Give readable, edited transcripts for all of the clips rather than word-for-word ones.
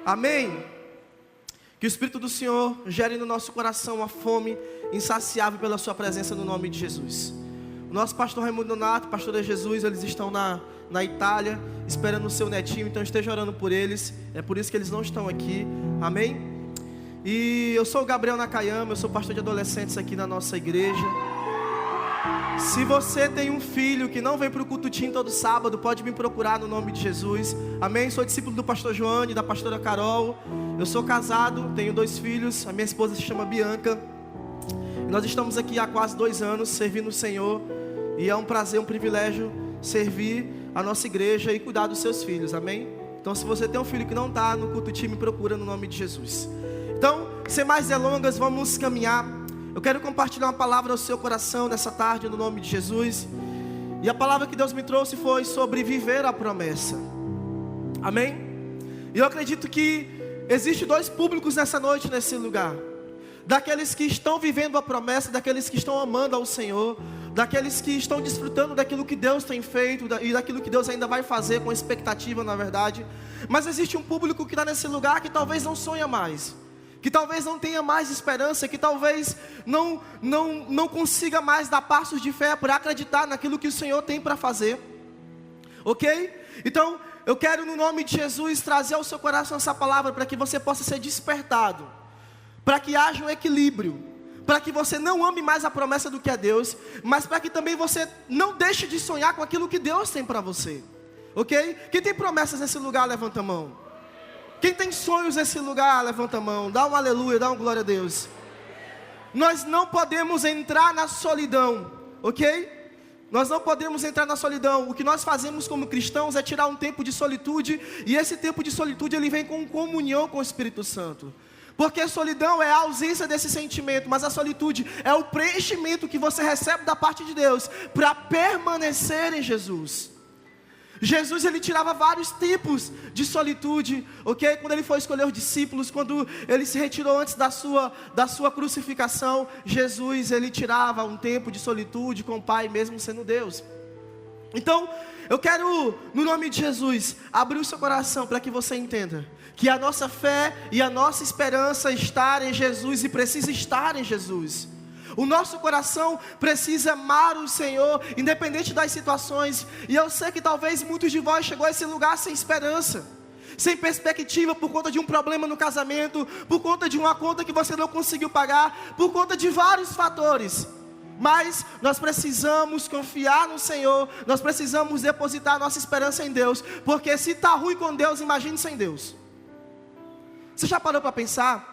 Amém? Que o Espírito do Senhor gere no nosso coração uma fome insaciável pela sua presença no nome de Jesus. O nosso pastor Raimundo Donato, pastor Jesus, eles estão na Itália, esperando o seu netinho, então esteja orando por eles. É por isso que eles não estão aqui. Amém? E eu sou o Gabriel Nakayama, eu sou pastor de adolescentes aqui na nossa igreja. Se você tem um filho que não vem para o culto team todo sábado, pode me procurar no nome de Jesus. Amém? Sou discípulo do pastor Joane, da pastora Carol. Eu sou casado, tenho 2 filhos. A minha esposa se chama Bianca. E nós estamos aqui há quase 2 anos servindo o Senhor. E é um prazer, um privilégio servir a nossa igreja e cuidar dos seus filhos. Amém? Então, se você tem um filho que não está no culto team, me procura no nome de Jesus. Então, sem mais delongas, vamos caminhar. Eu quero compartilhar uma palavra ao seu coração nessa tarde, no nome de Jesus. E a palavra que Deus me trouxe foi sobre viver a promessa. Amém? E eu acredito que existe 2 públicos nessa noite, nesse lugar. Daqueles que estão vivendo a promessa, daqueles que estão amando ao Senhor, daqueles que estão desfrutando daquilo que Deus tem feito e daquilo que Deus ainda vai fazer, com expectativa, na verdade. Mas existe um público que está nesse lugar que talvez não sonha mais, que talvez não tenha mais esperança, que talvez não consiga mais dar passos de fé para acreditar naquilo que o Senhor tem para fazer. Ok? Então, eu quero no nome de Jesus trazer ao seu coração essa palavra para que você possa ser despertado, para que haja um equilíbrio, para que você não ame mais a promessa do que é Deus, mas para que também você não deixe de sonhar com aquilo que Deus tem para você. Ok? Quem tem promessas nesse lugar, levanta a mão. Quem tem sonhos nesse lugar, levanta a mão. Dá um aleluia, dá um glória a Deus. Nós não podemos entrar na solidão, ok? Nós não podemos entrar na solidão. O que nós fazemos como cristãos é tirar um tempo de solitude. E esse tempo de solitude, ele vem com comunhão com o Espírito Santo. Porque a solidão é a ausência desse sentimento, mas a solitude é o preenchimento que você recebe da parte de Deus para permanecer em Jesus. Jesus, ele tirava vários tipos de solitude, ok? Quando ele foi escolher os discípulos, quando ele se retirou antes da sua crucificação, Jesus, ele tirava um tempo de solitude com o Pai, mesmo sendo Deus. Então, eu quero, no nome de Jesus, abrir o seu coração para que você entenda que a nossa fé e a nossa esperança está em Jesus e precisa estar em Jesus. O nosso coração precisa amar o Senhor, independente das situações. E eu sei que talvez muitos de vós chegou a esse lugar sem esperança, sem perspectiva, por conta de um problema no casamento, por conta de uma conta que você não conseguiu pagar, por conta de vários fatores. Mas nós precisamos confiar no Senhor, nós precisamos depositar nossa esperança em Deus, porque se está ruim com Deus, imagine sem Deus. Você já parou para pensar?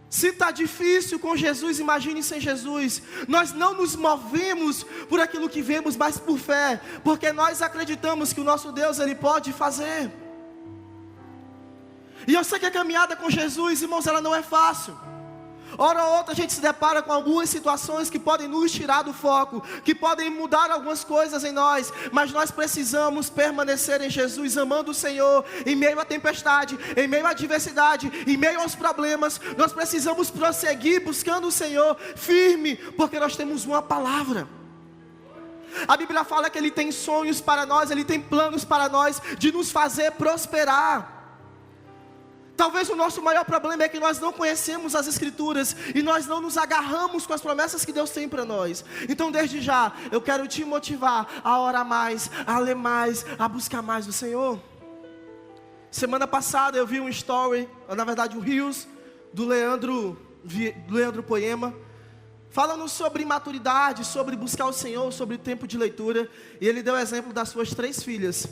Se está difícil com Jesus, imagine sem Jesus. Nós não nos movemos por aquilo que vemos, mas por fé, porque nós acreditamos que o nosso Deus, ele pode fazer. E eu sei que a caminhada com Jesus, irmãos, ela não é fácil. Hora ou outra a gente se depara com algumas situações que podem nos tirar do foco, que podem mudar algumas coisas em nós, mas nós precisamos permanecer em Jesus, amando o Senhor, em meio à tempestade, em meio à adversidade, em meio aos problemas. Nós precisamos prosseguir buscando o Senhor firme, porque nós temos uma palavra. A Bíblia fala que Ele tem sonhos para nós, Ele tem planos para nós, de nos fazer prosperar. Talvez o nosso maior problema é que nós não conhecemos as Escrituras e nós não nos agarramos com as promessas que Deus tem para nós. Então, desde já, eu quero te motivar a orar mais, a ler mais, a buscar mais o Senhor. Semana passada eu vi um story, na verdade um Reels, do Leandro Poema, falando sobre maturidade, sobre buscar o Senhor, sobre o tempo de leitura. E ele deu o exemplo das suas 3 filhas.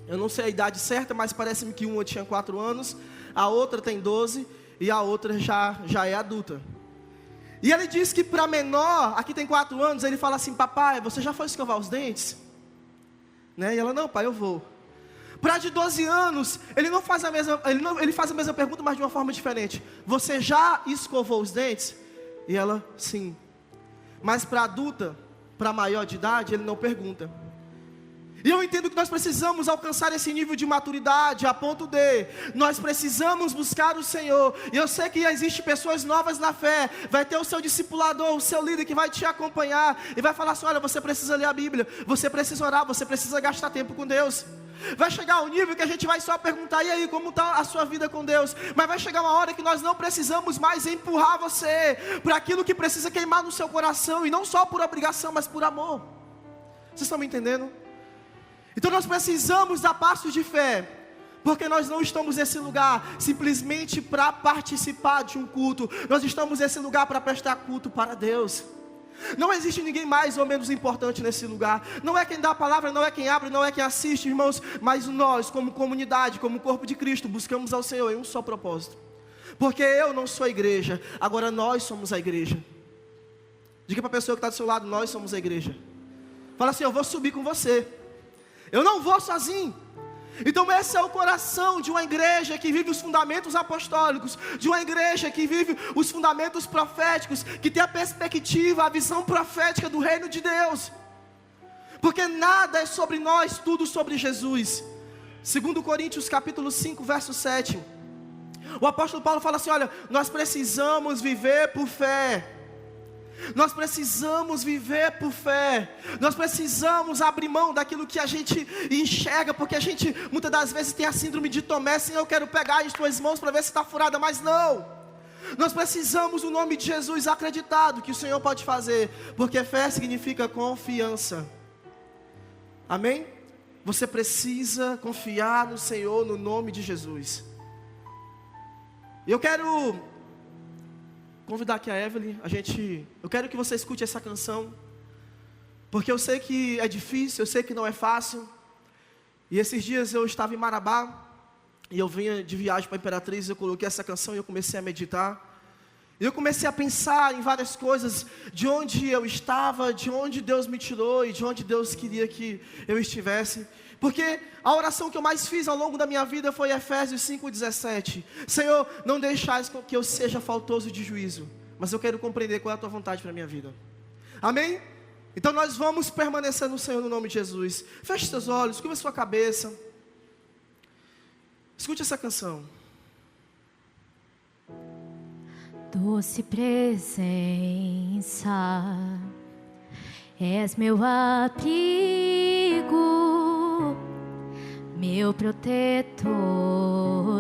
Eu não sei a idade certa, mas parece-me que uma tinha 4 anos, a outra tem 12 e a outra já é adulta. E ele diz que para menor, aqui tem 4 anos, ele fala assim: papai, você já foi escovar os dentes? Né? E ela: não, pai, eu vou. Para de 12 anos, ele faz a mesma pergunta, mas de uma forma diferente: você já escovou os dentes? E ela: sim. Mas para adulta, para maior de idade, ele não pergunta. E eu entendo que nós precisamos alcançar esse nível de maturidade, a ponto de nós precisamos buscar o Senhor. E eu sei que existem pessoas novas na fé. Vai ter o seu discipulador, o seu líder que vai te acompanhar e vai falar assim: olha, você precisa ler a Bíblia, você precisa orar, você precisa gastar tempo com Deus. Vai chegar um nível que a gente vai só perguntar: e aí, como está a sua vida com Deus? Mas vai chegar uma hora que nós não precisamos mais empurrar você para aquilo que precisa queimar no seu coração, e não só por obrigação, mas por amor. Vocês estão me entendendo? Então nós precisamos dar passos de fé, porque nós não estamos nesse lugar simplesmente para participar de um culto. Nós estamos nesse lugar para prestar culto para Deus. Não existe ninguém mais ou menos importante nesse lugar. Não é quem dá a palavra, não é quem abre, não é quem assiste, irmãos. Mas nós, como comunidade, como corpo de Cristo, buscamos ao Senhor em um só propósito. Porque eu não sou a igreja, agora nós somos a igreja. Diga para a pessoa que está do seu lado: nós somos a igreja. Fala assim: eu vou subir com você, eu não vou sozinho. Então esse é o coração de uma igreja que vive os fundamentos apostólicos, de uma igreja que vive os fundamentos proféticos, que tem a perspectiva, a visão profética do reino de Deus. Porque nada é sobre nós, tudo sobre Jesus. 2 Coríntios capítulo 5, verso 7. O apóstolo Paulo fala assim: olha, nós precisamos viver por fé. Nós precisamos viver por fé. Nós precisamos abrir mão daquilo que a gente enxerga, porque a gente muitas das vezes tem a síndrome de Tomé: assim, eu quero pegar em tuas mãos para ver se está furada, mas não. Nós precisamos, no nome de Jesus, acreditar que o Senhor pode fazer, porque fé significa confiança. Amém? Você precisa confiar no Senhor, no nome de Jesus. E eu quero convidar aqui a Evelyn. Eu quero que você escute essa canção, porque eu sei que é difícil, eu sei que não é fácil. E esses dias eu estava em Marabá, e eu vinha de viagem para a Imperatriz. Eu coloquei essa canção e eu comecei a meditar. E eu comecei a pensar em várias coisas, de onde eu estava, de onde Deus me tirou e de onde Deus queria que eu estivesse. Porque a oração que eu mais fiz ao longo da minha vida foi Efésios 5,17. Senhor, não deixais que eu seja faltoso de juízo, mas eu quero compreender qual é a tua vontade para a minha vida. Amém? Então nós vamos permanecer no Senhor no nome de Jesus. Feche seus olhos, curva sua cabeça. Escute essa canção. Doce presença, és meu abrigo, meu protetor,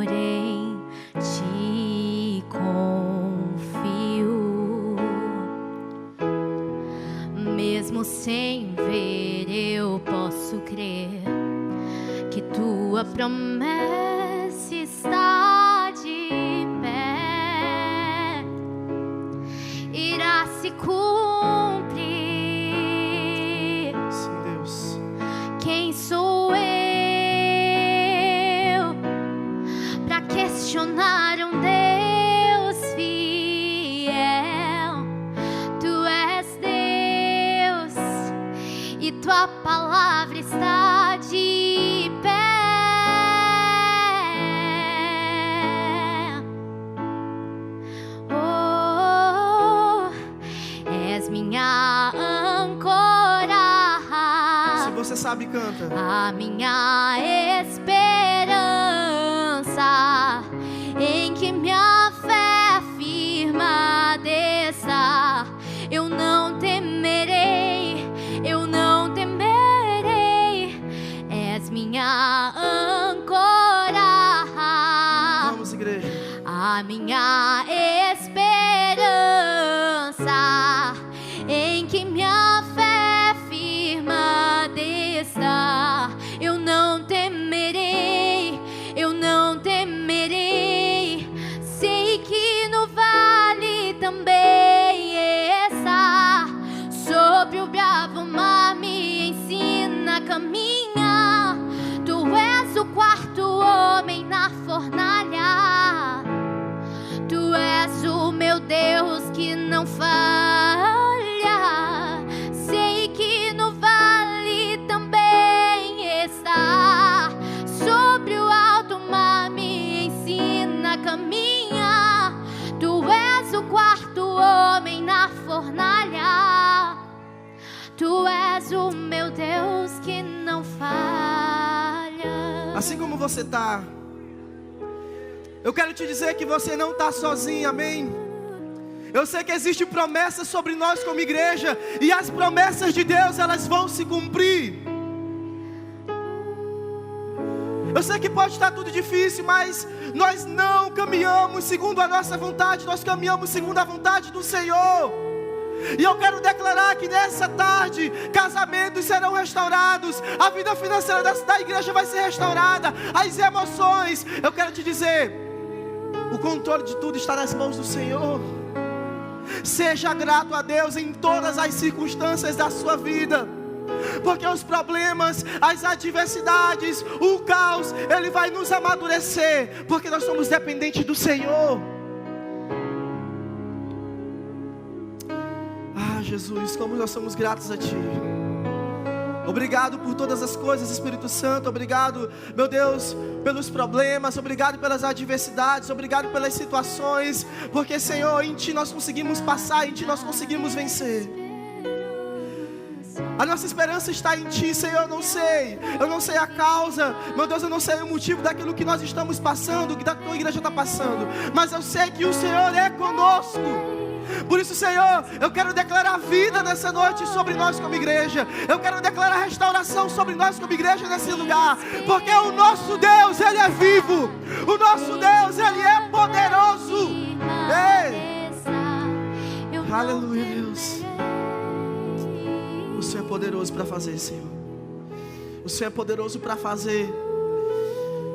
em ti confio. Mesmo sem ver, eu posso crer que tua promessa está de pé, irá se cumprir. Sim, Deus. Quem sou eu para questionar um Deus fiel? Tu és Deus e tua palavra está de pé. Oh, és minha âncora. Se você sabe, canta. A minha esperança, em que minha fé firma desça. Eu não temerei, eu não temerei. És minha âncora. Vamos, igreja. A minha esperança, em que minha fé firma desça. Eu não temerei, eu não temerei. Sei que no vale também está. Sobre o bravo mar me ensina a caminhar. Tu és o quarto homem na fornalha. Tu és o meu Deus que não falha. Sei que no vale também está. Sobre o alto mar me ensina a caminhar. Tu és o quarto homem na fornalha. Tu és o meu Deus que não falha. Assim como você está, eu quero te dizer que você não está sozinho, amém? Eu sei que existe promessas sobre nós como igreja, e as promessas de Deus, elas vão se cumprir. Eu sei que pode estar tudo difícil, mas nós não caminhamos segundo a nossa vontade, nós caminhamos segundo a vontade do Senhor. E eu quero declarar que nessa tarde, casamentos serão restaurados, a vida financeira da igreja vai ser restaurada, as emoções. Eu quero te dizer, o controle de tudo está nas mãos do Senhor. Seja grato a Deus em todas as circunstâncias da sua vida, porque os problemas, as adversidades, o caos, Ele vai nos amadurecer, porque nós somos dependentes do Senhor. Jesus, como nós somos gratos a Ti. Obrigado por todas as coisas, Espírito Santo. Obrigado, meu Deus, pelos problemas. Obrigado pelas adversidades. Obrigado pelas situações. Porque, Senhor, em Ti nós conseguimos passar, em Ti nós conseguimos vencer. A nossa esperança está em Ti, Senhor. Eu não sei a causa, meu Deus, eu não sei o motivo daquilo que nós estamos passando, que a Tua igreja está passando, mas eu sei que o Senhor é conosco. Por isso, Senhor, eu quero declarar vida nessa noite sobre nós como igreja. Eu quero declarar restauração sobre nós como igreja nesse lugar, porque o nosso Deus, Ele é vivo. O nosso Deus, Ele é poderoso. Ei! Aleluia, Deus. O Senhor é poderoso para fazer, Senhor. O Senhor é poderoso para fazer.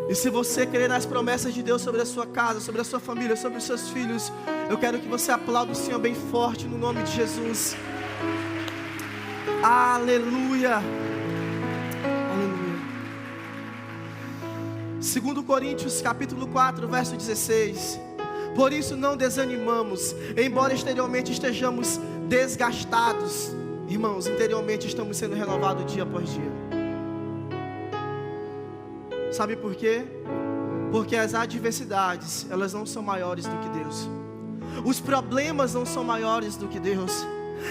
E se você crer nas promessas de Deus sobre a sua casa, sobre a sua família, sobre os seus filhos, eu quero que você aplaude o Senhor bem forte no nome de Jesus. Aleluia. Aleluia. 2 Coríntios capítulo 4, verso 16. Por isso não desanimamos, embora exteriormente estejamos desgastados. Irmãos, interiormente estamos sendo renovados dia após dia. Sabe por quê? Porque as adversidades, elas não são maiores do que Deus. Os problemas não são maiores do que Deus.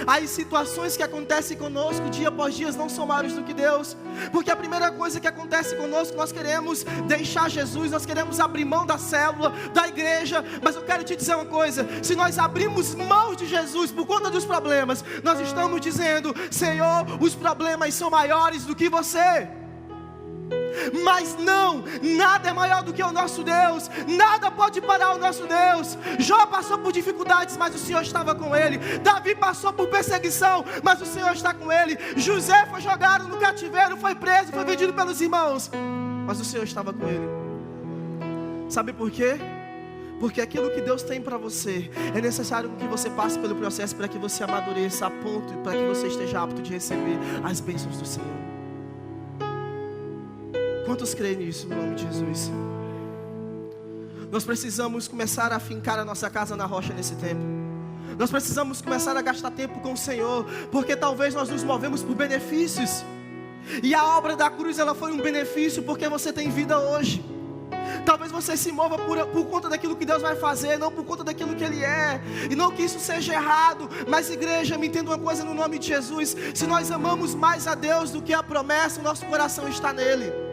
As situações que acontecem conosco dia após dia não são maiores do que Deus. Porque a primeira coisa que acontece conosco, nós queremos deixar Jesus, nós queremos abrir mão da célula, da igreja. Mas eu quero te dizer uma coisa: se nós abrimos mão de Jesus por conta dos problemas, nós estamos dizendo: Senhor, os problemas são maiores do que você. Mas não, nada é maior do que o nosso Deus. Nada pode parar o nosso Deus. Jó passou por dificuldades, mas o Senhor estava com ele. Davi passou por perseguição, mas o Senhor está com ele. José foi jogado no cativeiro, foi preso, foi vendido pelos irmãos, mas o Senhor estava com ele. Sabe por quê? Porque aquilo que Deus tem para você, é necessário que você passe pelo processo para que você amadureça a ponto, para que você esteja apto de receber as bênçãos do Senhor. Quantos creem nisso, no nome de Jesus? Nós precisamos começar a fincar a nossa casa na rocha nesse tempo. Nós precisamos começar a gastar tempo com o Senhor, porque talvez nós nos movemos por benefícios. E a obra da cruz, ela foi um benefício porque você tem vida hoje. Talvez você se mova por conta daquilo que Deus vai fazer, não por conta daquilo que Ele é. E não que isso seja errado, mas igreja, me entenda uma coisa no nome de Jesus: se nós amamos mais a Deus do que a promessa, o nosso coração está nele.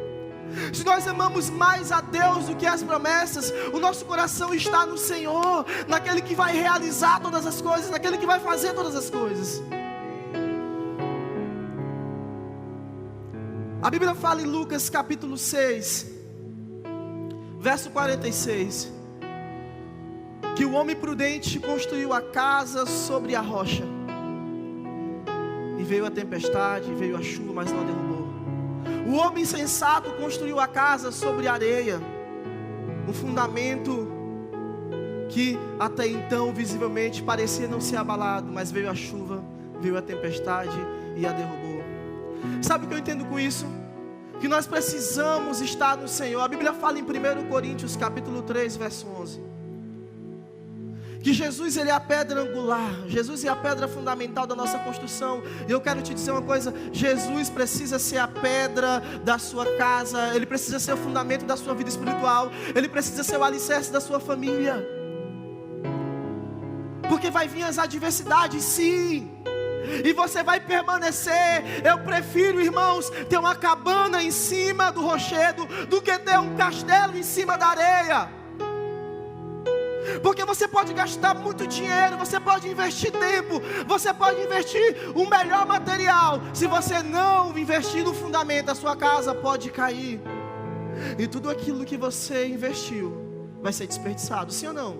Se nós amamos mais a Deus do que as promessas, o nosso coração está no Senhor, naquele que vai realizar todas as coisas, naquele que vai fazer todas as coisas. A Bíblia fala em Lucas capítulo 6, verso 46, que o homem prudente construiu a casa sobre a rocha, e veio a tempestade, veio a chuva, mas não a derrubou. O homem insensato construiu a casa sobre areia, um fundamento que até então visivelmente parecia não ser abalado, mas veio a chuva, veio a tempestade e a derrubou. Sabe o que eu entendo com isso? Que nós precisamos estar no Senhor. A Bíblia fala em 1 Coríntios capítulo 3, verso 11, que Jesus, Ele é a pedra angular, Jesus é a pedra fundamental da nossa construção. E eu quero te dizer uma coisa: Jesus precisa ser a pedra da sua casa, Ele precisa ser o fundamento da sua vida espiritual, Ele precisa ser o alicerce da sua família. Porque vai vir as adversidades, sim, e você vai permanecer. Eu prefiro, irmãos, ter uma cabana em cima do rochedo do que ter um castelo em cima da areia. Porque você pode gastar muito dinheiro, você pode investir tempo, você pode investir o melhor material. Se você não investir no fundamento, a sua casa pode cair. E tudo aquilo que você investiu vai ser desperdiçado, sim ou não?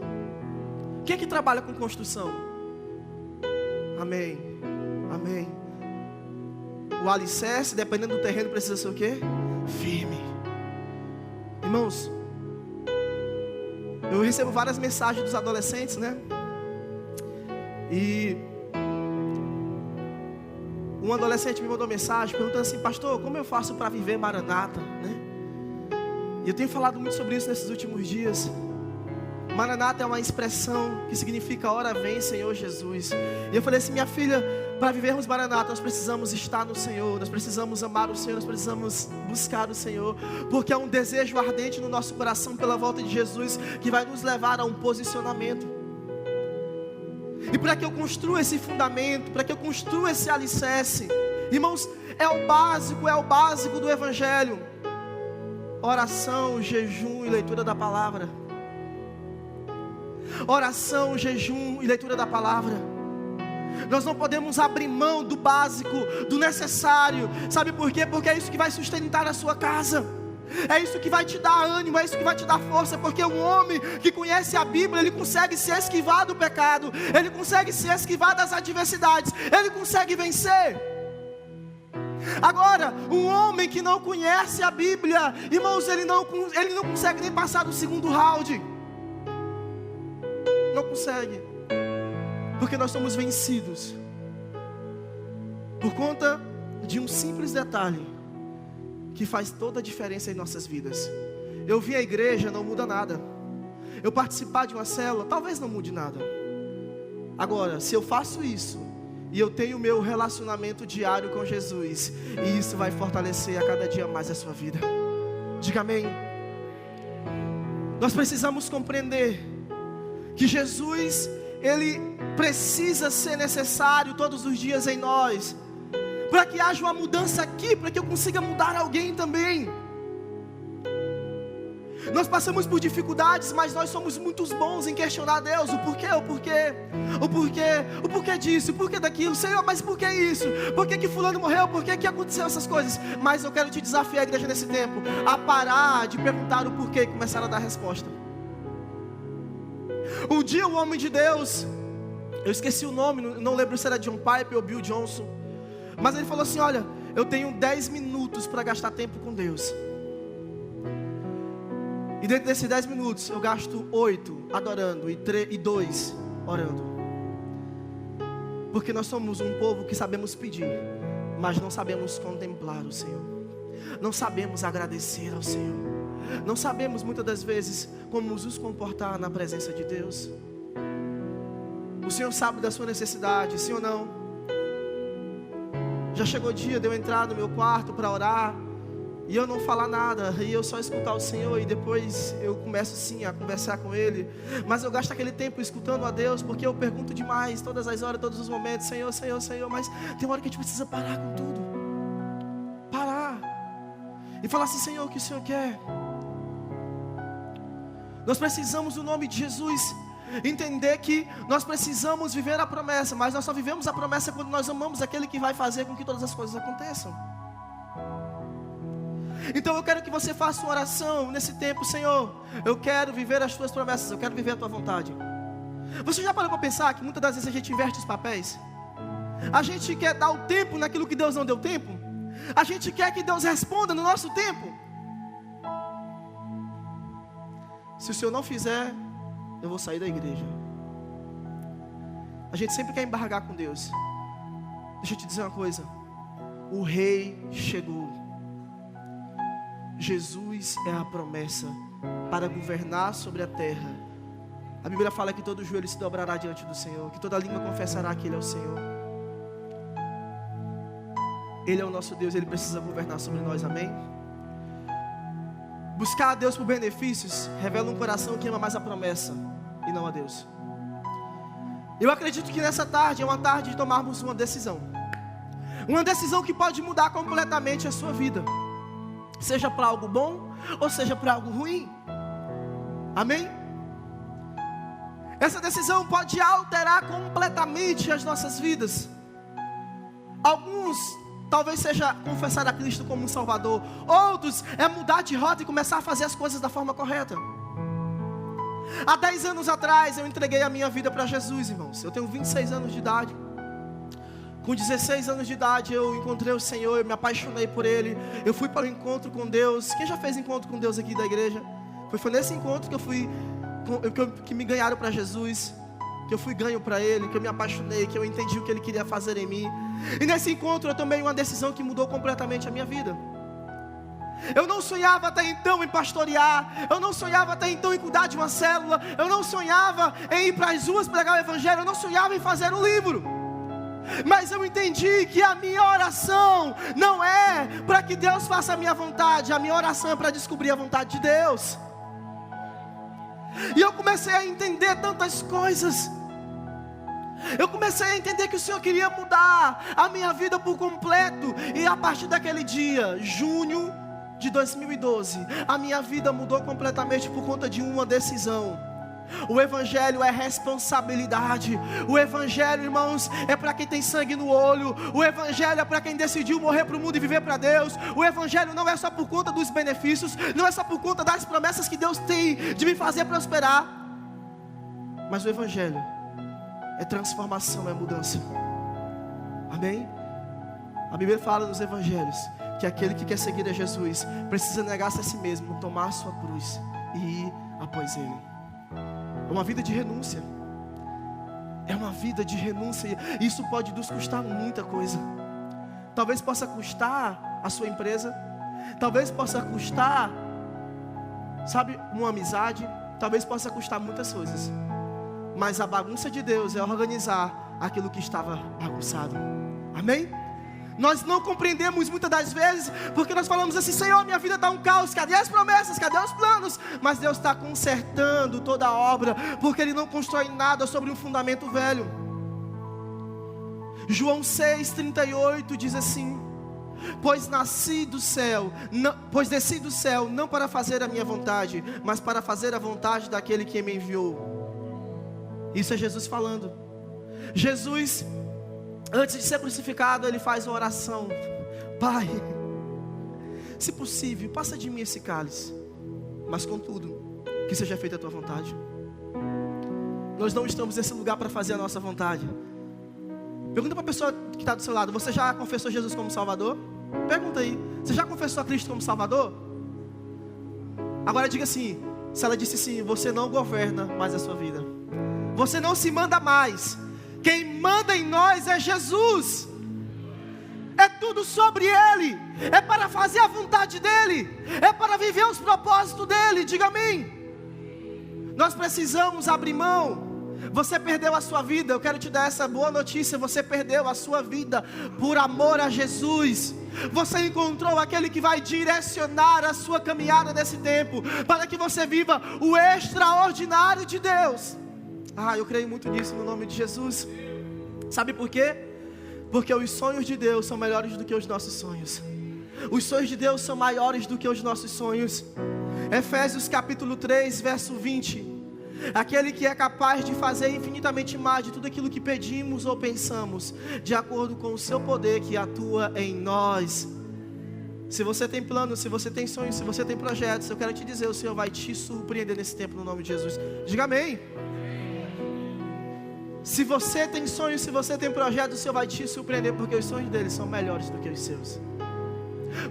Quem é que trabalha com construção? Amém, amém. O alicerce, dependendo do terreno, precisa ser o quê? Firme. Irmãos, eu recebo várias mensagens dos adolescentes, né? E um adolescente me mandou mensagem perguntando assim: pastor, como eu faço para viver Maranata, né? E eu tenho falado muito sobre isso nesses últimos dias. Maranata é uma expressão que significa ora vem, Senhor Jesus. E eu falei assim: minha filha, para vivermos Maranata, nós precisamos estar no Senhor, nós precisamos amar o Senhor, nós precisamos buscar o Senhor, porque é um desejo ardente no nosso coração pela volta de Jesus, que vai nos levar a um posicionamento. E para que eu construa esse fundamento, para que eu construa esse alicerce, irmãos, é o básico do Evangelho: oração, jejum e leitura da palavra. Oração, jejum e leitura da palavra. Nós não podemos abrir mão do básico, do necessário. Sabe por quê? Porque é isso que vai sustentar a sua casa. É isso que vai te dar ânimo, é isso que vai te dar força. Porque um homem que conhece a Bíblia, ele consegue se esquivar do pecado, ele consegue se esquivar das adversidades, ele consegue vencer. Agora, um homem que não conhece a Bíblia, irmãos, ele não consegue nem passar do segundo round. Não consegue, porque nós somos vencidos por conta de um simples detalhe que faz toda a diferença em nossas vidas. Eu vim à igreja, não muda nada. Eu participar de uma célula, talvez não mude nada. Agora, se eu faço isso e eu tenho o meu relacionamento diário com Jesus, e isso vai fortalecer a cada dia mais a sua vida. Diga amém. Nós precisamos compreender que Jesus, Ele precisa ser necessário todos os dias em nós, para que haja uma mudança aqui, para que eu consiga mudar alguém também. Nós passamos por dificuldades, mas nós somos muito bons em questionar a Deus: o porquê disso, o porquê daquilo. Senhor, mas por que isso? Por que fulano morreu? Por que aconteceu essas coisas? Mas eu quero te desafiar, igreja, nesse tempo, a parar de perguntar o porquê e começar a dar resposta. Um dia um homem de Deus, eu esqueci o nome, não lembro se era John Piper ou Bill Johnson, mas ele falou assim: olha, eu tenho 10 minutos para gastar tempo com Deus, e dentro desses 10 minutos eu gasto 8 adorando e 2 orando. Porque nós somos um povo que sabemos pedir, mas não sabemos contemplar o Senhor, não sabemos agradecer ao Senhor, não sabemos muitas das vezes como nos comportar na presença de Deus. O Senhor sabe da sua necessidade, sim ou não? Já chegou o dia de eu entrar no meu quarto para orar e eu não falar nada, e eu só escutar o Senhor, e depois eu começo sim a conversar com Ele, mas eu gasto aquele tempo escutando a Deus, porque eu pergunto demais, todas as horas, todos os momentos: Senhor, Senhor, Senhor. Mas tem uma hora que a gente precisa parar com tudo, parar e falar assim: Senhor, o que o Senhor quer? Nós precisamos, no nome de Jesus, entender que nós precisamos viver a promessa, mas nós só vivemos a promessa quando nós amamos aquele que vai fazer com que todas as coisas aconteçam. Então eu quero que você faça uma oração nesse tempo: Senhor, eu quero viver as tuas promessas, eu quero viver a tua vontade. Você já parou para pensar que muitas das vezes a gente inverte os papéis? A gente quer dar o tempo naquilo que Deus não deu tempo. A gente quer que Deus responda no nosso tempo. Se o Senhor não fizer, eu vou sair da igreja. A gente sempre quer embargar com Deus. Deixa eu te dizer uma coisa: o Rei chegou. Jesus é a promessa para governar sobre a terra. A Bíblia fala que todo joelho se dobrará diante do Senhor, que toda língua confessará que Ele é o Senhor. Ele é o nosso Deus, Ele precisa governar sobre nós, amém? Buscar a Deus por benefícios revela um coração que ama mais a promessa e não a Deus. Eu acredito que nessa tarde é uma tarde de tomarmos uma decisão. Uma decisão que pode mudar completamente a sua vida, seja para algo bom ou seja para algo ruim. Amém? Essa decisão pode alterar completamente as nossas vidas. Alguns talvez seja confessar a Cristo como um Salvador. Outros é mudar de rota e começar a fazer as coisas da forma correta. Há 10 anos atrás eu entreguei a minha vida para Jesus, irmãos. Eu tenho 26 anos de idade. Com 16 anos de idade eu encontrei o Senhor, eu me apaixonei por Ele. Eu fui para o encontro com Deus. Quem já fez encontro com Deus aqui da igreja? Foi nesse encontro que eu fui, que me ganharam para Jesus, que eu fui ganho para Ele, que eu me apaixonei, que eu entendi o que Ele queria fazer em mim. E nesse encontro eu tomei uma decisão que mudou completamente a minha vida. Eu não sonhava até então em pastorear, eu não sonhava até então em cuidar de uma célula, eu não sonhava em ir para as ruas pregar o Evangelho, eu não sonhava em fazer um livro. Mas eu entendi que a minha oração não é para que Deus faça a minha vontade, a minha oração é para descobrir a vontade de Deus. E eu comecei a entender tantas coisas. Eu comecei a entender que o Senhor queria mudar a minha vida por completo. E a partir daquele dia, junho de 2012, a minha vida mudou completamente por conta de uma decisão. O Evangelho é responsabilidade. O Evangelho, irmãos, é para quem tem sangue no olho. O Evangelho é para quem decidiu morrer para o mundo e viver para Deus. O Evangelho não é só por conta dos benefícios, não é só por conta das promessas que Deus tem de me fazer prosperar. Mas o Evangelho é transformação, é mudança. Amém? A Bíblia fala nos Evangelhos que aquele que quer seguir a Jesus precisa negar-se a si mesmo, tomar a sua cruz e ir após Ele. É uma vida de renúncia. É uma vida de renúncia. Isso pode nos custar muita coisa. Talvez possa custar a sua empresa. Talvez possa custar, sabe, uma amizade. Talvez possa custar muitas coisas. Mas a bagunça de Deus é organizar aquilo que estava bagunçado. Amém? Nós não compreendemos muitas das vezes, porque nós falamos assim: Senhor, minha vida está um caos, cadê as promessas, cadê os planos? Mas Deus está consertando toda a obra, porque Ele não constrói nada sobre um fundamento velho. João 6,38 diz assim: pois desci do céu, não para fazer a minha vontade, mas para fazer a vontade daquele que me enviou. Isso é Jesus falando. Jesus, antes de ser crucificado, Ele faz uma oração: Pai, se possível, passa de mim esse cálice, mas contudo, que seja feita a Tua vontade. Nós não estamos nesse lugar para fazer a nossa vontade. Pergunta para a pessoa que está do seu lado: você já confessou Jesus como Salvador? Pergunta aí: você já confessou a Cristo como Salvador? Agora diga assim: se ela disse sim, você não governa mais a sua vida, você não se manda mais. Quem manda em nós é Jesus. É tudo sobre Ele. É para fazer a vontade dEle. É para viver os propósitos dEle. Diga amém. Nós precisamos abrir mão. Você perdeu a sua vida. Eu quero te dar essa boa notícia: você perdeu a sua vida por amor a Jesus. Você encontrou aquele que vai direcionar a sua caminhada nesse tempo, para que você viva o extraordinário de Deus. Eu creio muito nisso no nome de Jesus. Sabe por quê? Porque os sonhos de Deus são melhores do que os nossos sonhos. Os sonhos de Deus são maiores do que os nossos sonhos. Efésios capítulo 3, verso 20. Aquele que é capaz de fazer infinitamente mais de tudo aquilo que pedimos ou pensamos, de acordo com o seu poder que atua em nós. Se você tem planos, se você tem sonhos, se você tem projetos, eu quero te dizer: o Senhor vai te surpreender nesse tempo no nome de Jesus. Diga amém. Se você tem sonhos, se você tem projetos, o Senhor vai te surpreender, porque os sonhos dele são melhores do que os seus.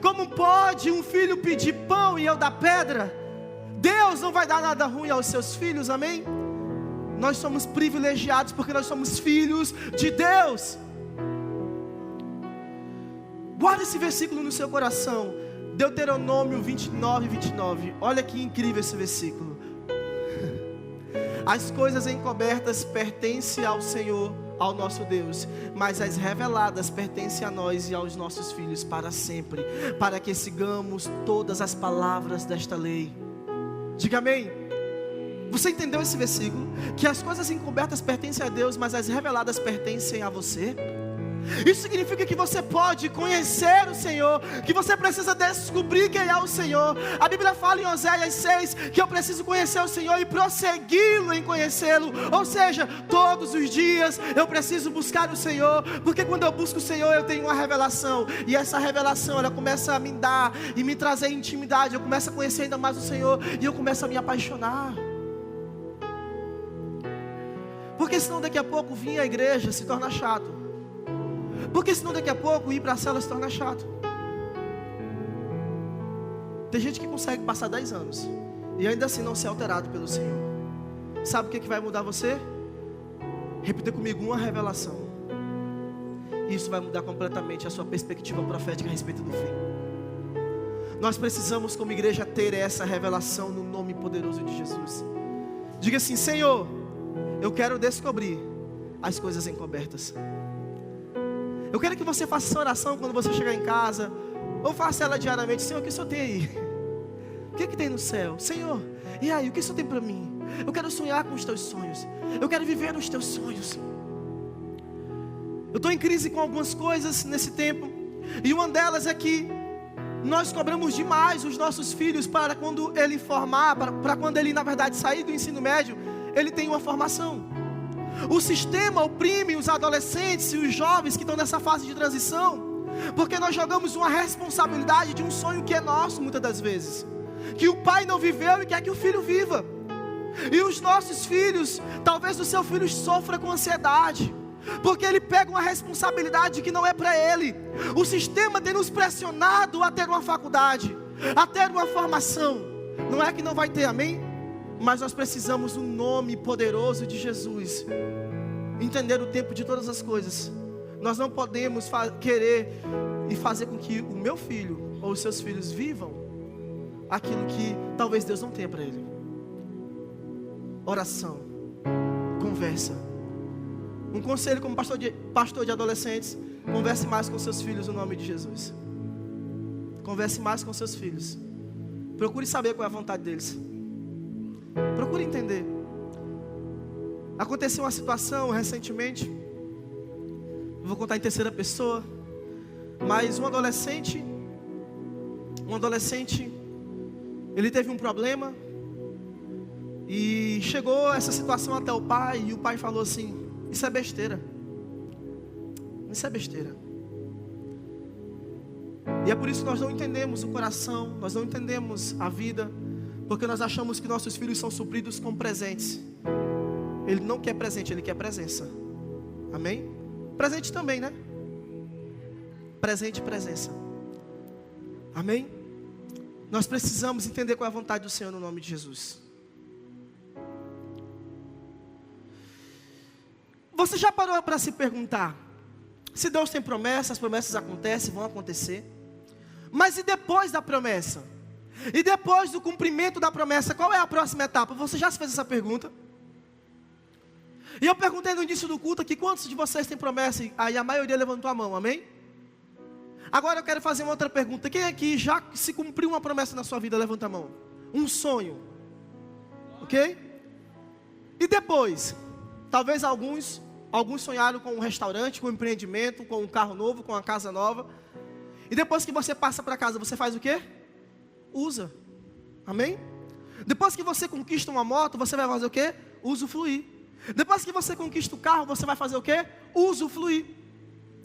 Como pode um filho pedir pão e eu dar pedra? Deus não vai dar nada ruim aos seus filhos, amém? Nós somos privilegiados porque nós somos filhos de Deus. Guarda esse versículo no seu coração. Deuteronômio 29, 29. Olha que incrível esse versículo. As coisas encobertas pertencem ao Senhor, ao nosso Deus, mas as reveladas pertencem a nós e aos nossos filhos para sempre, para que sigamos todas as palavras desta lei. Diga amém. Você entendeu esse versículo? Que as coisas encobertas pertencem a Deus, mas as reveladas pertencem a você. Isso significa que você pode conhecer o Senhor, que você precisa descobrir quem é o Senhor. A Bíblia fala em Oséias 6 que eu preciso conhecer o Senhor e prossegui-lo em conhecê-lo. Ou seja, todos os dias eu preciso buscar o Senhor, porque quando eu busco o Senhor eu tenho uma revelação, e essa revelação ela começa a me dar e me trazer intimidade. Eu começo a conhecer ainda mais o Senhor e eu começo a me apaixonar. Porque senão daqui a pouco vir à igreja se torna chato. Porque senão daqui a pouco ir para a cela se torna chato. Tem gente que consegue passar 10 anos e ainda assim não ser alterado pelo Senhor. Sabe o que vai mudar você? Repita comigo: uma revelação. Isso vai mudar completamente a sua perspectiva profética a respeito do fim. Nós precisamos como igreja ter essa revelação no nome poderoso de Jesus. Diga assim: Senhor, eu quero descobrir as coisas encobertas. Eu quero que você faça essa oração quando você chegar em casa, ou faça ela diariamente. Senhor, o que o Senhor tem aí? O que tem no céu? Senhor, e aí, o que o Senhor tem para mim? Eu quero sonhar com os teus sonhos. Eu quero viver nos teus sonhos. Eu estou em crise com algumas coisas nesse tempo, e uma delas é que nós cobramos demais os nossos filhos para quando ele formar, para quando ele na verdade sair do ensino médio, ele tem uma formação. O sistema oprime os adolescentes e os jovens que estão nessa fase de transição, porque nós jogamos uma responsabilidade de um sonho que é nosso muitas das vezes, que o pai não viveu e quer que o filho viva. E os nossos filhos, talvez o seu filho sofra com ansiedade, porque ele pega uma responsabilidade que não é para ele. O sistema tem nos pressionado a ter uma faculdade, a ter uma formação. Não é que não vai ter, amém? Mas nós precisamos do nome poderoso de Jesus entender o tempo de todas as coisas. Nós não podemos querer e fazer com que o meu filho ou os seus filhos vivam aquilo que talvez Deus não tenha para ele. Oração, conversa. Um conselho como pastor de adolescentes: converse mais com seus filhos no nome de Jesus. Converse mais com seus filhos. Procure saber qual é a vontade deles. Procure entender. Aconteceu uma situação recentemente, vou contar em terceira pessoa, mas um adolescente, ele teve um problema e chegou essa situação até o pai, e o pai falou assim: isso é besteira. Isso é besteira. E é por isso que nós não entendemos o coração, nós não entendemos a vida, porque nós achamos que nossos filhos são supridos com presentes. Ele não quer presente, ele quer presença. Amém? Presente também, né? Presente e presença. Amém? Nós precisamos entender qual é a vontade do Senhor no nome de Jesus. Você já parou para se perguntar: se Deus tem promessas, as promessas acontecem, vão acontecer, mas e depois da promessa? E depois do cumprimento da promessa, qual é a próxima etapa? Você já se fez essa pergunta? E eu perguntei no início do culto aqui: quantos de vocês têm promessa? Aí a maioria levantou a mão, amém? Agora eu quero fazer uma outra pergunta: quem aqui já se cumpriu uma promessa na sua vida? Levanta a mão. Um sonho, ok? E depois? Talvez alguns sonharam com um restaurante, com um empreendimento, com um carro novo, com uma casa nova. E depois que você passa para casa, você faz o quê? Usa. Amém? Depois que você conquista uma moto, você vai fazer o quê? Usufruir. Depois que você conquista o carro, você vai fazer o quê? Usufruir.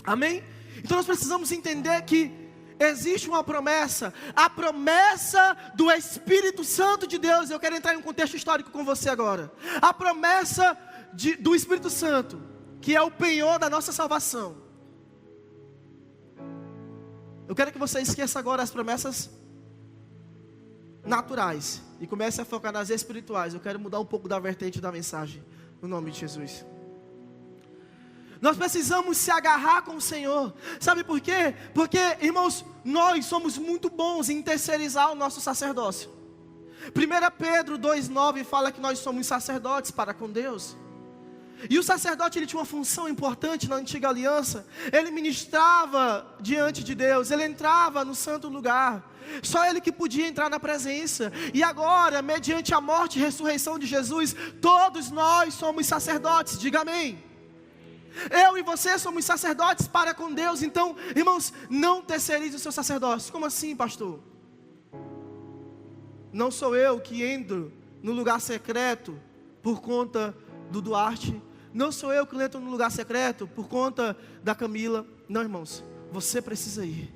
Amém? Então nós precisamos entender que existe uma promessa, a promessa do Espírito Santo de Deus. Eu quero entrar em um contexto histórico com você agora. A promessa do Espírito Santo, que é o penhor da nossa salvação. Eu quero que você esqueça agora as promessas naturais e comece a focar nas espirituais. Eu quero mudar um pouco da vertente da mensagem, no nome de Jesus. Nós precisamos se agarrar com o Senhor. Sabe por quê? Porque, irmãos, nós somos muito bons em terceirizar o nosso sacerdócio. 1 Pedro 2,9 fala que nós somos sacerdotes para com Deus. E o sacerdote, ele tinha uma função importante na antiga aliança. Ele ministrava diante de Deus, ele entrava no santo lugar. Só ele que podia entrar na presença. E agora, mediante a morte e ressurreição de Jesus, todos nós somos sacerdotes. Diga amém. Eu e você somos sacerdotes para com Deus. Então, irmãos, não terceirize o seu sacerdócio. Como assim, pastor? Não sou eu que entro no lugar secreto por conta do Duarte. Não sou eu que entro no lugar secreto por conta da Camila. Não, irmãos, você precisa ir.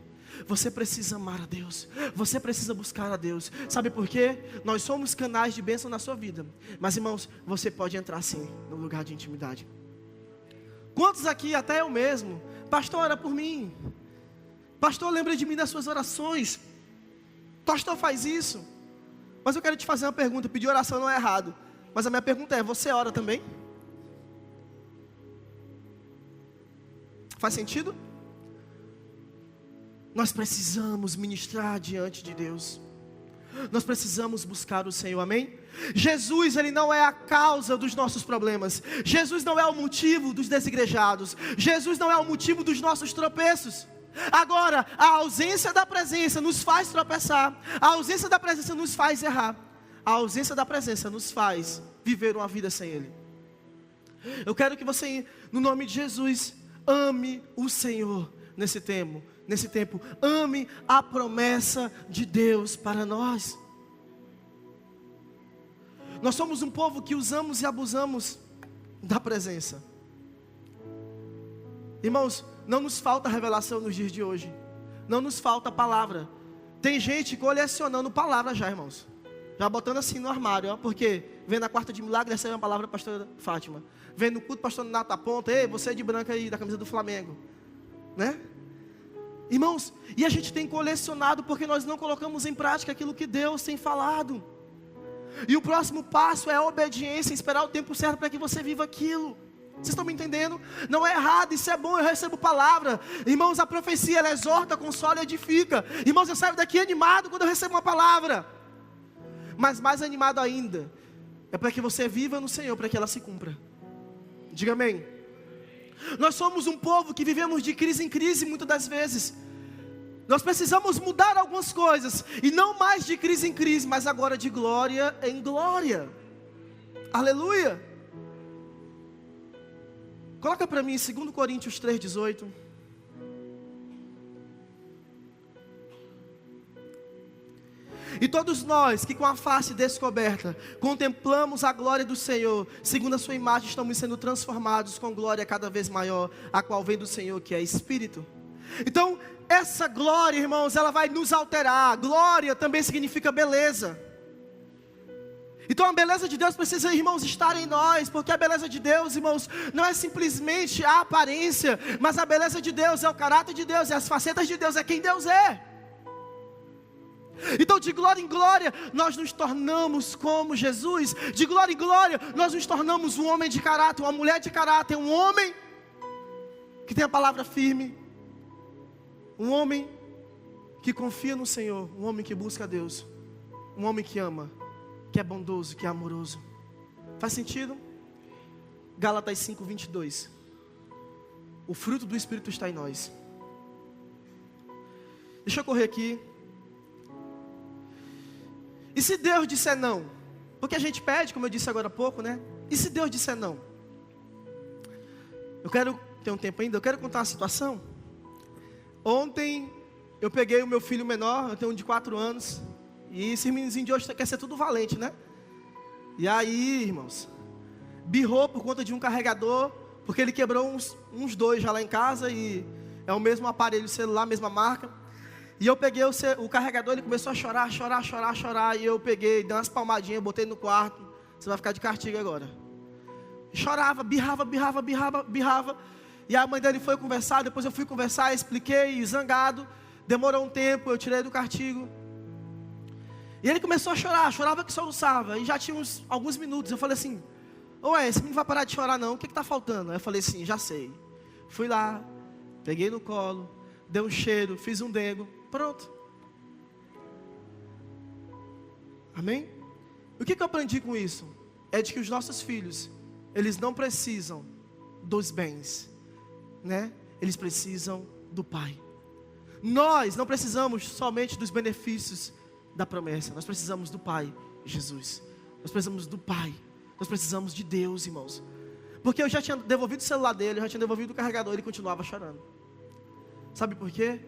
Você precisa amar a Deus. Você precisa buscar a Deus. Sabe por quê? Nós somos canais de bênção na sua vida. Mas, irmãos, você pode entrar sim no lugar de intimidade. Quantos aqui, até eu mesmo, pastor, ora por mim. Pastor, lembra de mim nas suas orações. Pastor, faz isso. Mas eu quero te fazer uma pergunta. Pedir oração não é errado. Mas a minha pergunta é, você ora também? Faz sentido? Nós precisamos ministrar diante de Deus. Nós precisamos buscar o Senhor, amém? Jesus, Ele não é a causa dos nossos problemas. Jesus não é o motivo dos desigrejados. Jesus não é o motivo dos nossos tropeços. Agora, a ausência da presença nos faz tropeçar. A ausência da presença nos faz errar. A ausência da presença nos faz viver uma vida sem Ele. Eu quero que você, no nome de Jesus, ame o Senhor nesse tempo. Ame a promessa de Deus para nós. Nós somos um povo que usamos e abusamos da presença. Irmãos, não nos falta revelação nos dias de hoje. Não nos falta palavra. Tem gente colecionando palavras já, irmãos. Já botando assim no armário, ó, porque vem na quarta de milagre, recebe uma palavra da pastora Fátima. Vem no culto, pastor Nato aponta, ei, você é de branca aí, da camisa do Flamengo. Né? Irmãos, e a gente tem colecionado porque nós não colocamos em prática aquilo que Deus tem falado. E o próximo passo é a obediência, esperar o tempo certo para que você viva aquilo. Vocês estão me entendendo? Não é errado, isso é bom, eu recebo palavra. Irmãos, a profecia, ela exorta, consola e edifica. Irmãos, eu saio daqui animado quando eu recebo uma palavra. Mas mais animado ainda, é para que você viva no Senhor, para que ela se cumpra. Diga amém. Nós somos um povo que vivemos de crise em crise muitas das vezes. Nós precisamos mudar algumas coisas. E não mais de crise em crise, mas agora de glória em glória. Aleluia. Coloca para mim 2 Coríntios 3,18. E todos nós que com a face descoberta contemplamos a glória do Senhor, segundo a sua imagem estamos sendo transformados com glória cada vez maior, a qual vem do Senhor, que é Espírito. Então, essa glória, irmãos, ela vai nos alterar. Glória também significa beleza. Então a beleza de Deus precisa, irmãos, estar em nós, porque a beleza de Deus, irmãos, não é simplesmente a aparência, mas a beleza de Deus é o caráter de Deus, é as facetas de Deus, é quem Deus é. Então de glória em glória, nós nos tornamos como Jesus. De glória em glória, nós nos tornamos um homem de caráter, uma mulher de caráter, um homem que tem a palavra firme, um homem que confia no Senhor, um homem que busca a Deus, um homem que ama, que é bondoso, que é amoroso. Faz sentido? Gálatas 5:22. O fruto do Espírito está em nós. Deixa eu correr aqui. E se Deus disser não? Porque a gente pede, como eu disse agora há pouco, né? E se Deus disser não? Eu quero ter um tempo ainda, eu quero contar uma situação. Ontem eu peguei o meu filho menor, eu tenho um de 4 anos. E esse meninozinho de hoje quer ser tudo valente, né? E aí, irmãos, birrou por conta de um carregador, porque ele quebrou uns 2 já lá em casa. E é o mesmo aparelho celular, mesma marca. E eu peguei o carregador, ele começou a chorar. E eu peguei, dei umas palmadinhas, botei no quarto. Você vai ficar de castigo agora. Chorava, birrava. E a mãe dele foi conversar, depois eu fui conversar, expliquei, zangado. Demorou um tempo, eu tirei do castigo. E ele começou a chorar, chorava que soluçava. E já tinha alguns minutos, eu falei assim, ué, esse menino não vai parar de chorar não, o que está faltando? Aí eu falei assim, já sei. Fui lá, peguei no colo, dei um cheiro, fiz um dengo, pronto. Amém? O que eu aprendi com isso? É de que os nossos filhos, eles não precisam dos bens, né? Eles precisam do Pai. Nós não precisamos somente dos benefícios da promessa. Nós precisamos do Pai, Jesus. Nós precisamos do Pai. Nós precisamos de Deus, irmãos. Porque eu já tinha devolvido o celular dele, eu já tinha devolvido o carregador, ele continuava chorando. Sabe por quê?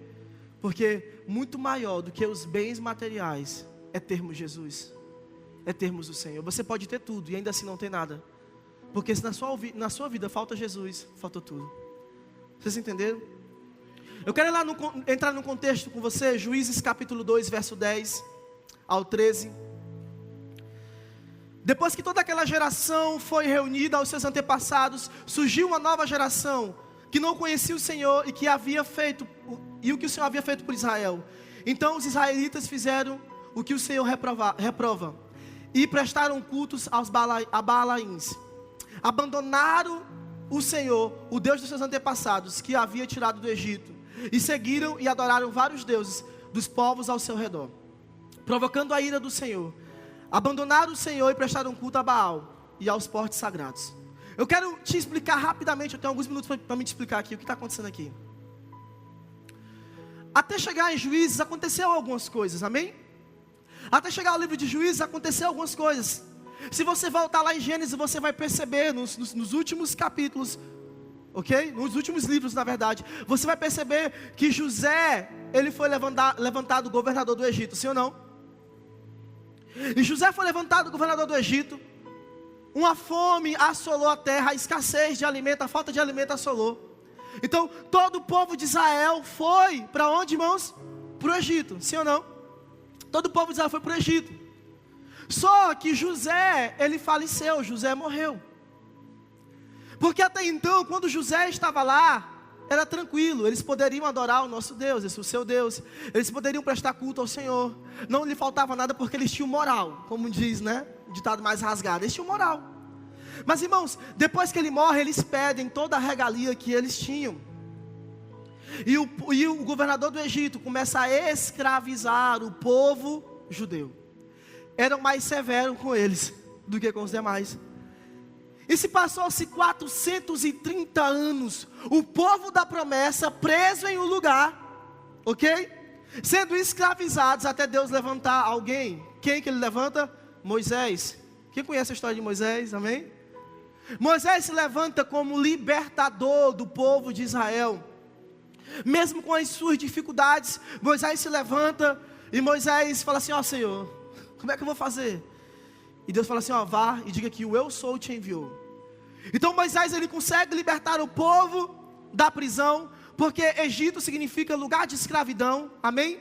Porque muito maior do que os bens materiais é termos Jesus, é termos o Senhor. Você pode ter tudo e ainda assim não ter nada. Porque se na sua vida falta Jesus, falta tudo. Vocês entenderam? Eu quero entrar no contexto com você, Juízes capítulo 2, verso 10 ao 13. Depois que toda aquela geração foi reunida aos seus antepassados, surgiu uma nova geração que não conhecia o Senhor e que havia feito o que o Senhor havia feito por Israel. Então os israelitas fizeram o que o Senhor reprova e prestaram cultos a Baalaíns. Abandonaram o Senhor, o Deus dos seus antepassados, que havia tirado do Egito, e seguiram e adoraram vários deuses dos povos ao seu redor, provocando a ira do Senhor. Abandonaram o Senhor e prestaram culto a Baal e aos postes sagrados. Eu quero te explicar rapidamente, eu tenho alguns minutos para me te explicar aqui o que está acontecendo aqui. Até chegar em Juízes aconteceu algumas coisas, amém? Até chegar ao livro de Juízes aconteceu algumas coisas. Se você voltar lá em Gênesis, você vai perceber nos últimos capítulos, ok? Nos últimos livros, na verdade, você vai perceber que José, ele foi levantado governador do Egito, sim ou não? E José foi levantado governador do Egito. Uma fome assolou a terra, a escassez de alimento, a falta de alimento assolou. Então todo o povo de Israel foi para onde, irmãos? Para o Egito, sim ou não? Todo o povo de Israel foi para o Egito. Só que José, ele faleceu, José morreu. Porque até então, quando José estava lá, era tranquilo, eles poderiam adorar o nosso Deus, esse é o seu Deus. Eles poderiam prestar culto ao Senhor. Não lhe faltava nada porque eles tinham moral, como diz, né? O ditado mais rasgado, eles tinham moral. Mas irmãos, depois que ele morre, eles perdem toda a regalia que eles tinham. E o governador do Egito começa a escravizar o povo judeu. Eram mais severos com eles do que com os demais. E se passou-se 430 anos, o povo da promessa preso em um lugar, ok? Sendo escravizados até Deus levantar alguém. Quem que ele levanta? Moisés. Quem conhece a história de Moisés, amém? Moisés se levanta como libertador do povo de Israel. Mesmo com as suas dificuldades, Moisés se levanta e Moisés fala assim, ó Senhor, como é que eu vou fazer? E Deus fala assim, ó, vá e diga que o eu sou te enviou. Então Moisés, ele consegue libertar o povo da prisão, porque Egito significa lugar de escravidão, amém?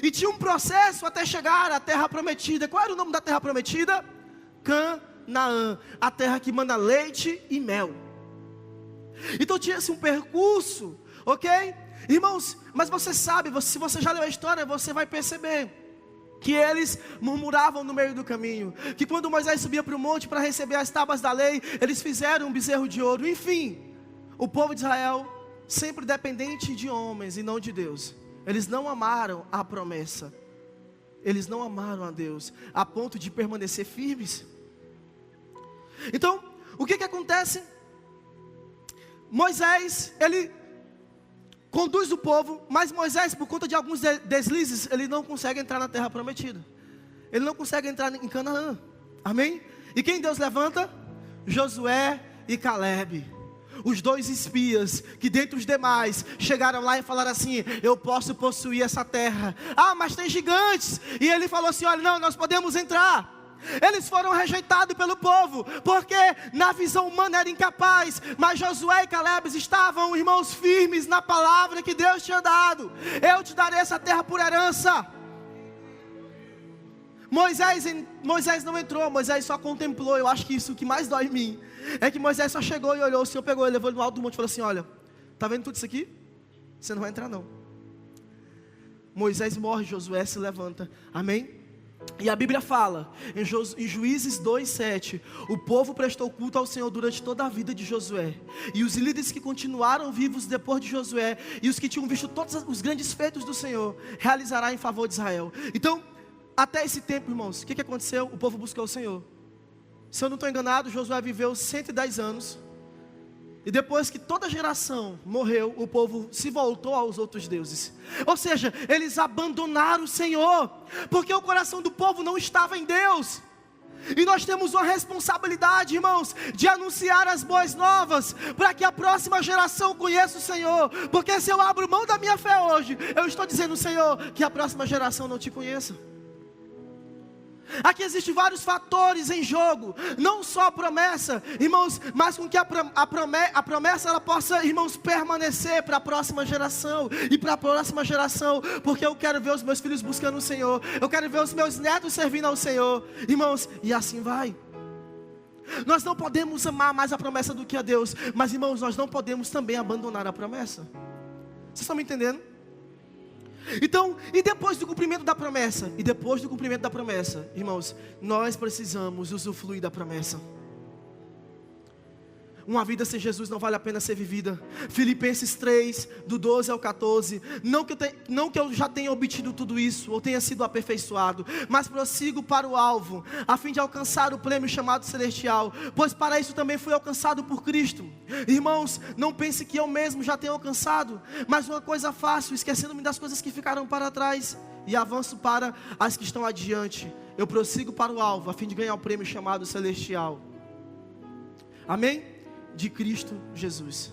E tinha um processo até chegar à terra prometida. Qual era o nome da terra prometida? Canaã, a terra que manda leite e mel. Então tinha-se um percurso, ok? Irmãos, mas você sabe, se você já leu a história, você vai perceber que eles murmuravam no meio do caminho, que quando Moisés subia para o monte para receber as tábuas da lei, eles fizeram um bezerro de ouro. Enfim, o povo de Israel, sempre dependente de homens e não de Deus, eles não amaram a promessa, eles não amaram a Deus, a ponto de permanecer firmes. Então, o que acontece? Moisés, ele conduz o povo, mas Moisés, por conta de alguns deslizes, ele não consegue entrar na terra prometida. Ele não consegue entrar em Canaã. Amém? E quem Deus levanta? Josué e Calebe. Os dois espias, que dentre os demais, chegaram lá e falaram assim, eu posso possuir essa terra. Ah, mas tem gigantes. E ele falou assim, olha, não, nós podemos entrar. Eles foram rejeitados pelo povo, porque na visão humana era incapaz. Mas Josué e Calebe estavam, irmãos, firmes na palavra que Deus tinha dado. Eu te darei essa terra por herança. Moisés não entrou, Moisés só contemplou. Eu acho que isso que mais dói em mim é que Moisés só chegou e olhou. O Senhor pegou ele, levou ele no alto do monte e falou assim, olha, tá vendo tudo isso aqui? Você não vai entrar não. Moisés morre, Josué se levanta, amém? E a Bíblia fala, em Juízes 2:7, o povo prestou culto ao Senhor durante toda a vida de Josué. E os líderes que continuaram vivos depois de Josué, e os que tinham visto todos os grandes feitos do Senhor, realizará em favor de Israel. Então, até esse tempo, irmãos, o que aconteceu? O povo buscou o Senhor. Se eu não estou enganado, Josué viveu 110 anos. E depois que toda a geração morreu, o povo se voltou aos outros deuses. Ou seja, eles abandonaram o Senhor, porque o coração do povo não estava em Deus. E nós temos uma responsabilidade, irmãos, de anunciar as boas novas, para que a próxima geração conheça o Senhor. Porque se eu abro mão da minha fé hoje, eu estou dizendo, Senhor, que a próxima geração não te conheça. Aqui existem vários fatores em jogo, não só a promessa, irmãos, mas com que a promessa ela possa, irmãos, permanecer para a próxima geração e para a próxima geração, porque eu quero ver os meus filhos buscando o Senhor, eu quero ver os meus netos servindo ao Senhor, irmãos, e assim vai. Nós não podemos amar mais a promessa do que a Deus, mas irmãos, nós não podemos também abandonar a promessa. Vocês estão me entendendo? Então, e depois do cumprimento da promessa, irmãos, nós precisamos usufruir da promessa. Uma vida sem Jesus não vale a pena ser vivida. Filipenses 3, do 12 ao 14. Não que eu já tenha obtido tudo isso, ou tenha sido aperfeiçoado, mas prossigo para o alvo, a fim de alcançar o prêmio chamado celestial, pois para isso também fui alcançado por Cristo. Irmãos, não pense que eu mesmo já tenho alcançado, mas uma coisa faço, esquecendo-me das coisas que ficaram para trás, e avanço para as que estão adiante. Eu prossigo para o alvo, a fim de ganhar o prêmio chamado celestial. Amém? De Cristo Jesus.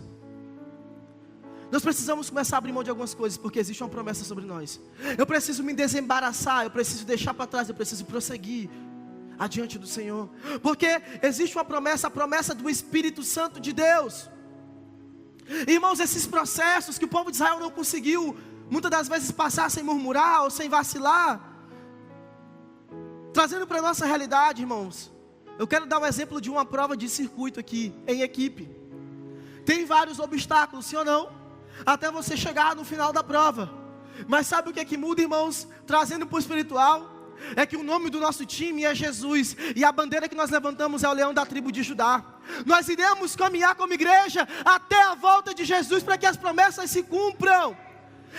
Nós precisamos começar a abrir mão de algumas coisas, porque existe uma promessa sobre nós. Eu preciso me desembaraçar, eu preciso deixar para trás, eu preciso prosseguir adiante do Senhor, porque existe uma promessa, a promessa do Espírito Santo de Deus. Irmãos, esses processos que o povo de Israel não conseguiu muitas das vezes passar sem murmurar ou sem vacilar, trazendo para a nossa realidade, irmãos, eu quero dar um exemplo de uma prova de circuito aqui, em equipe. Tem vários obstáculos, sim ou não? Até você chegar no final da prova. Mas sabe o que é que muda, irmãos? Trazendo para o espiritual, é que o nome do nosso time é Jesus, e a bandeira que nós levantamos é o leão da tribo de Judá. Nós iremos caminhar como igreja até a volta de Jesus, para que as promessas se cumpram.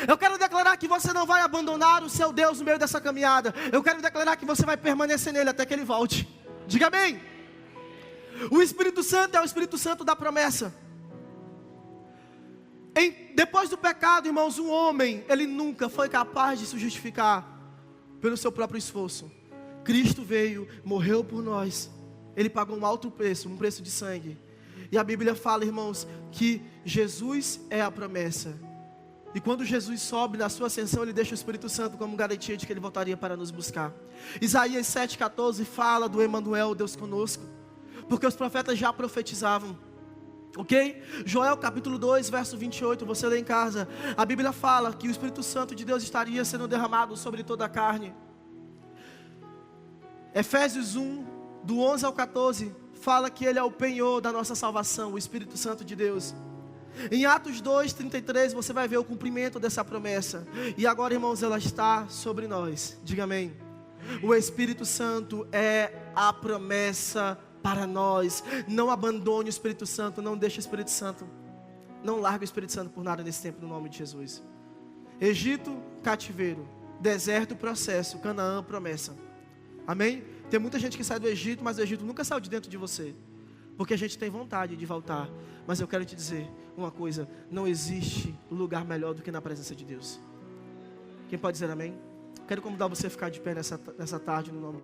Eu quero declarar que você não vai abandonar o seu Deus no meio dessa caminhada. Eu quero declarar que você vai permanecer nele até que ele volte. Diga amém. O Espírito Santo é o Espírito Santo da promessa. Depois do pecado, irmãos, um homem, ele nunca foi capaz de se justificar pelo seu próprio esforço. Cristo veio, morreu por nós. Ele pagou um alto preço, um preço de sangue. E a Bíblia fala, irmãos, que Jesus é a promessa. E quando Jesus sobe na sua ascensão, Ele deixa o Espírito Santo como garantia de que Ele voltaria para nos buscar. Isaías 7,14 fala do Emanuel, Deus conosco, porque os profetas já profetizavam, ok? Joel capítulo 2, verso 28, você lê em casa, a Bíblia fala que o Espírito Santo de Deus estaria sendo derramado sobre toda a carne. Efésios 1, do 11 ao 14, fala que Ele é o penhor da nossa salvação, o Espírito Santo de Deus. Em Atos 2:33 você vai ver o cumprimento dessa promessa. E agora, irmãos, ela está sobre nós. Diga amém. O Espírito Santo é a promessa para nós. Não abandone o Espírito Santo, não deixe o Espírito Santo, não largue o Espírito Santo por nada nesse tempo, no nome de Jesus. Egito, cativeiro. Deserto, processo. Canaã, promessa. Amém? Tem muita gente que sai do Egito, mas o Egito nunca saiu de dentro de você, porque a gente tem vontade de voltar. Mas eu quero te dizer uma coisa: não existe lugar melhor do que na presença de Deus. Quem pode dizer amém? Quero convidar você a ficar de pé nessa tarde, no nome de